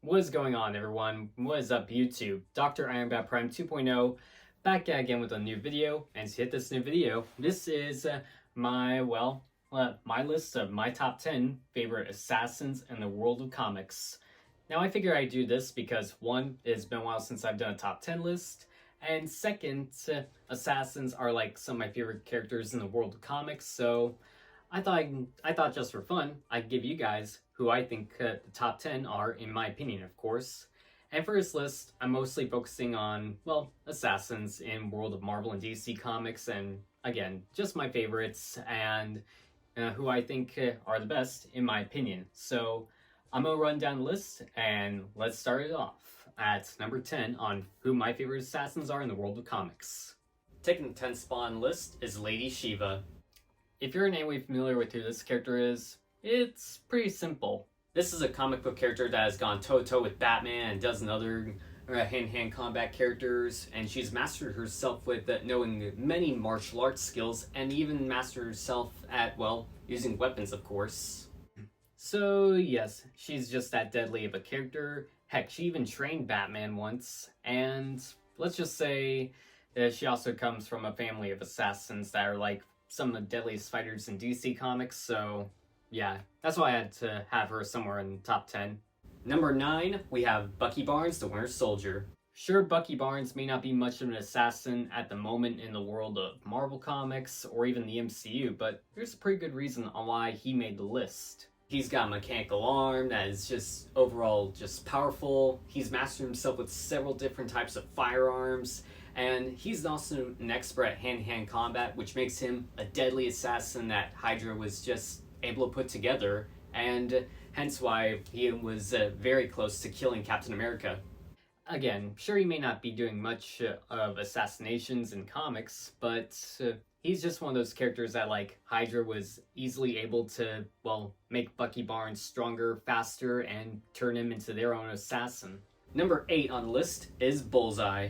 What is going on, everyone? What is up, YouTube? Dr. Ironbat Prime 2.0 back again with a new video. And to hit this new video, this is my list of my top 10 favorite assassins in the world of comics. Now, I figure I do this because one, it's been a while since I've done a top 10 list, and second, assassins are like some of my favorite characters in the world of comics, so I thought just for fun, I'd give you guys who I think the top 10 are, in my opinion, of course. And for this list, I'm mostly focusing on, well, assassins in world of Marvel and DC comics, and again, just my favorites, and who I think are the best, in my opinion. So I'm gonna run down the list, and let's start it off at number 10 on who my favorite assassins are in the world of comics. Taking the 10th spot on the list is Lady Shiva. If you're in any way familiar with who this character is, it's pretty simple. This is a comic book character that has gone toe-to-toe with Batman and a dozen other hand-to-hand combat characters, and she's mastered herself with knowing many martial arts skills, and even mastered herself at, well, using weapons, of course. So yes, she's just that deadly of a character. Heck, she even trained Batman once, and let's just say that she also comes from a family of assassins that are like some of the deadliest fighters in DC Comics, so yeah, that's why I had to have her somewhere in the top 10. Number 9, we have Bucky Barnes, the Winter Soldier. Sure, Bucky Barnes may not be much of an assassin at the moment in the world of Marvel Comics or even the MCU, but there's a pretty good reason on why he made the list. He's got a mechanical arm that is just overall just powerful. He's mastered himself with several different types of firearms, and he's also an expert at hand-to-hand combat, which makes him a deadly assassin that Hydra was just able to put together, and hence why he was very close to killing Captain America. Again, sure, he may not be doing much of assassinations in comics, but he's just one of those characters that, like, Hydra was easily able to, well, make Bucky Barnes stronger, faster, and turn him into their own assassin. Number 8 on the list is Bullseye.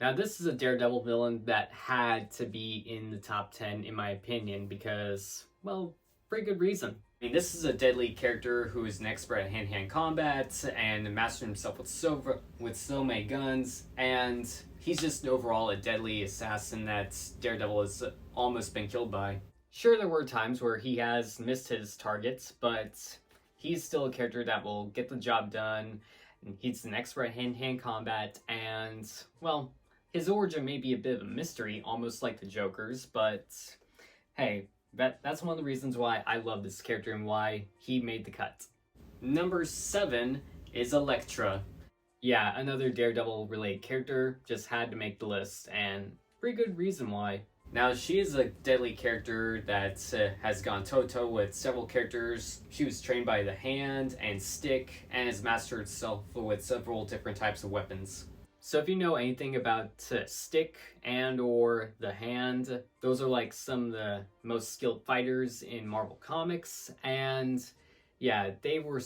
Now, this is a Daredevil villain that had to be in the top 10, in my opinion, because, well, pretty good reason. I mean, this is a deadly character who is an expert at hand-to-hand combat and mastered himself with so many guns, and he's just overall a deadly assassin that Daredevil has almost been killed by. Sure, there were times where he has missed his targets, but he's still a character that will get the job done. He's an expert at hand-to-hand combat, and, well, his origin may be a bit of a mystery, almost like the Joker's, but hey, that's one of the reasons why I love this character and why he made the cut. Number 7 is Elektra. Yeah, another Daredevil-related character, just had to make the list, and pretty good reason why. Now, she is a deadly character that has gone toe-to-toe with several characters. She was trained by the Hand and Stick, and has mastered herself with several different types of weapons. So if you know anything about Stick and or the Hand, those are like some of the most skilled fighters in Marvel Comics, and yeah, they were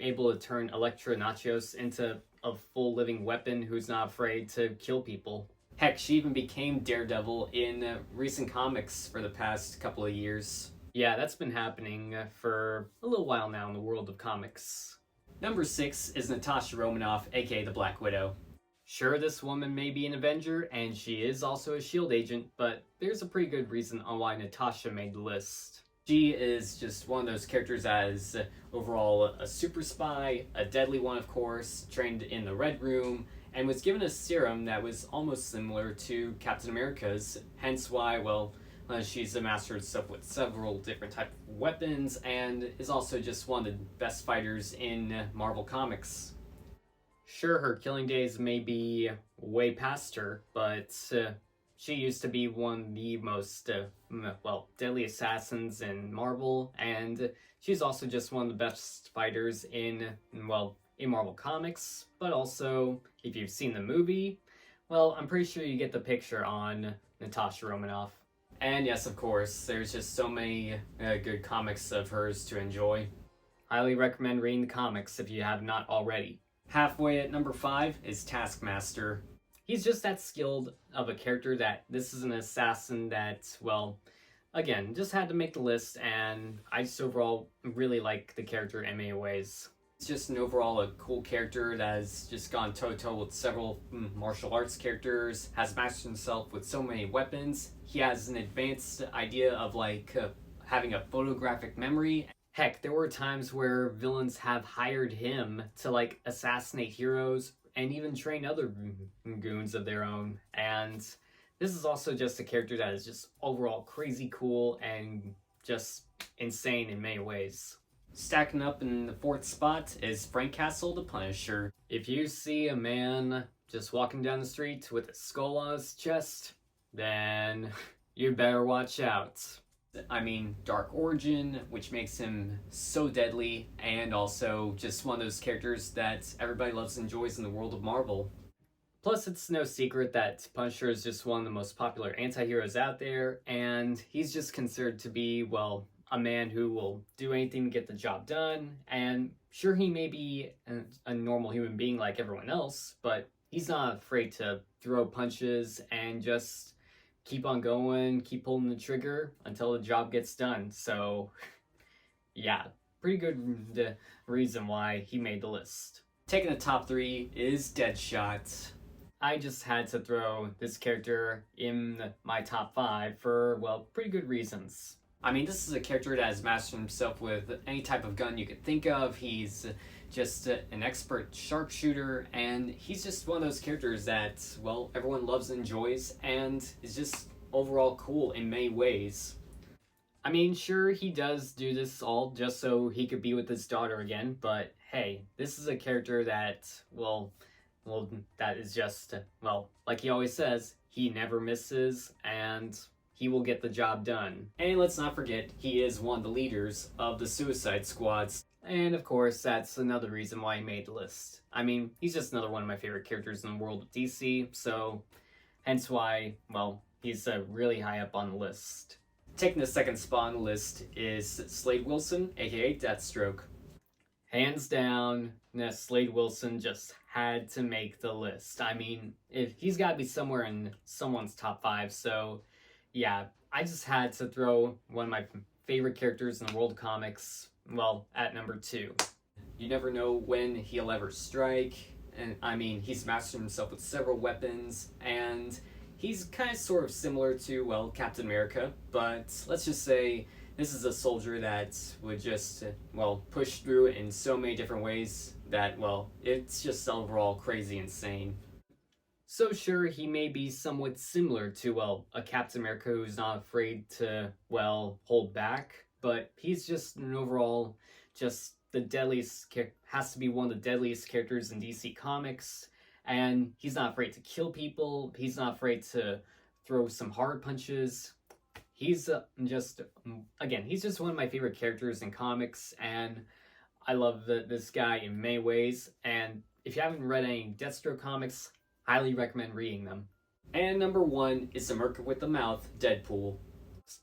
able to turn Elektra Nachos into a full living weapon who's not afraid to kill people. Heck, she even became Daredevil in recent comics for the past couple of years. Yeah, that's been happening for a little while now in the world of comics. Number 6 is Natasha Romanov, aka the Black Widow. Sure, this woman may be an Avenger, and she is also a S.H.I.E.L.D. agent, but there's a pretty good reason on why Natasha made the list. She is just one of those characters that is overall a super spy, a deadly one of course, trained in the Red Room, and was given a serum that was almost similar to Captain America's, hence why, well, she's a master herself with several different types of weapons, and is also just one of the best fighters in Marvel Comics. Sure, her killing days may be way past her, but she used to be one of the most, deadly assassins in Marvel, and she's also just one of the best fighters in Marvel Comics, but also, if you've seen the movie, well, I'm pretty sure you get the picture on Natasha Romanov. And yes, of course, there's just so many good comics of hers to enjoy. Highly recommend reading the comics if you have not already. Halfway at number 5 is Taskmaster. He's just that skilled of a character that this is an assassin that, well, again, just had to make the list, and I just overall really like the character in many ways. It's just an overall a cool character that has just gone toe-to-toe with several martial arts characters, has mastered himself with so many weapons. He has an advanced idea of having a photographic memory. Heck, there were times where villains have hired him to assassinate heroes and even train other goons of their own. And this is also just a character that is just overall crazy cool and just insane in many ways. Stacking up in the 4th spot is Frank Castle, the Punisher. If you see a man just walking down the street with a skull on his chest, then you better watch out. I mean, dark origin, which makes him so deadly, and also just one of those characters that everybody loves and enjoys in the world of Marvel. Plus, it's no secret that Punisher is just one of the most popular anti-heroes out there, and he's just considered to be, well, a man who will do anything to get the job done. And sure, he may be a normal human being like everyone else, but he's not afraid to throw punches and just keep on going, keep pulling the trigger until the job gets done. So yeah, pretty good reason why he made the list. Taking the top 3 is Deadshot. I just had to throw this character in my top 5 for, well, pretty good reasons. I mean, this is a character that has mastered himself with any type of gun you could think of. He's just an expert sharpshooter, and he's just one of those characters that, well, everyone loves and enjoys, and is just overall cool in many ways. I mean, sure, he does do this all just so he could be with his daughter again, but hey, this is a character that, well, that is just, well, like he always says, he never misses, and he will get the job done. And let's not forget, he is one of the leaders of the Suicide Squads. And of course, that's another reason why he made the list. I mean, he's just another one of my favorite characters in the world of DC, so hence why, well, he's really high up on the list. Taking the 2nd spot on the list is Slade Wilson, aka Deathstroke. Hands down, Slade Wilson just had to make the list. I mean, he's got to be somewhere in someone's top 5, so yeah, I just had to throw one of my favorite characters in the world of comics, well, at number 2. You never know when he'll ever strike, and I mean, he's mastered himself with several weapons, and he's kind of sort of similar to, well, Captain America, but let's just say this is a soldier that would just, well, push through in so many different ways that, well, it's just overall crazy insane. So sure, he may be somewhat similar to, well, a Captain America who's not afraid to, well, hold back, but he's just an overall, just the deadliest, has to be one of the deadliest characters in DC Comics, and he's not afraid to kill people, he's not afraid to throw some hard punches. He's just, again, he's just one of my favorite characters in comics, and I love this guy in many ways, and if you haven't read any Deathstroke comics, highly recommend reading them. And number 1 is the Merc with the Mouth, Deadpool.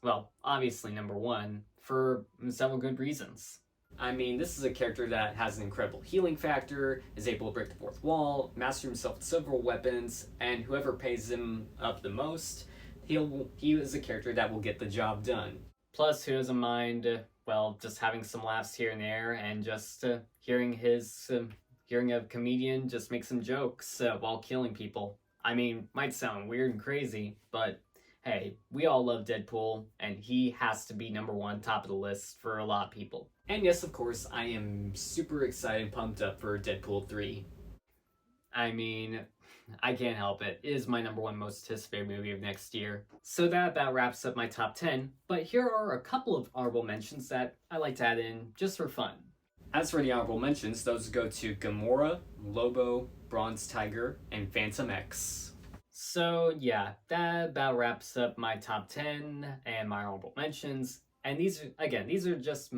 Well, obviously number 1, for several good reasons. I mean, this is a character that has an incredible healing factor, is able to break the 4th wall, master himself with several weapons, and whoever pays him up the most, he is a character that will get the job done. Plus, who doesn't mind, well, just having some laughs here and there, and just hearing a comedian just make some jokes while killing people. I mean, might sound weird and crazy, but hey, we all love Deadpool, and he has to be number 1, top of the list for a lot of people. And yes, of course, I am super excited and pumped up for Deadpool 3. I mean, I can't help it. It is my number 1 most anticipated movie of next year. So that about wraps up my top 10, but here are a couple of honorable mentions that I like to add in just for fun. As for the honorable mentions, those go to Gamora, Lobo, Bronze Tiger, and Phantom X. So yeah, that about wraps up my top 10 and my honorable mentions. And these are just,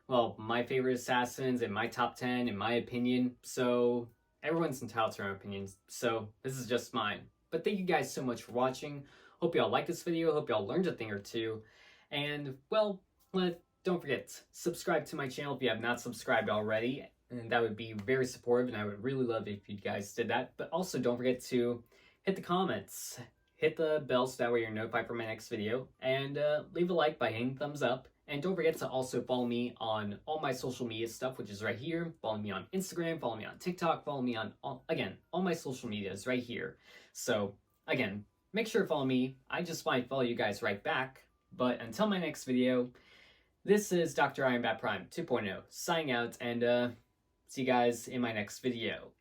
well, my favorite assassins in my top 10 in my opinion. So everyone's entitled to their own opinions. So this is just mine. But thank you guys so much for watching. Hope y'all liked this video. Hope y'all learned a thing or two. And well, don't forget, subscribe to my channel if you have not subscribed already, and that would be very supportive, and I would really love it if you guys did that. But also, don't forget to hit the comments, hit the bell so that way you're notified for my next video, and leave a like by hitting thumbs up, And don't forget to also follow me on all my social media stuff, which is right here. Follow me on Instagram, follow me on TikTok, follow me on, all my social media is right here. So, again, make sure to follow me. I just might follow you guys right back. But until my next video, this is Dr. Iron Bat Prime 2.0 signing out, and see you guys in my next video.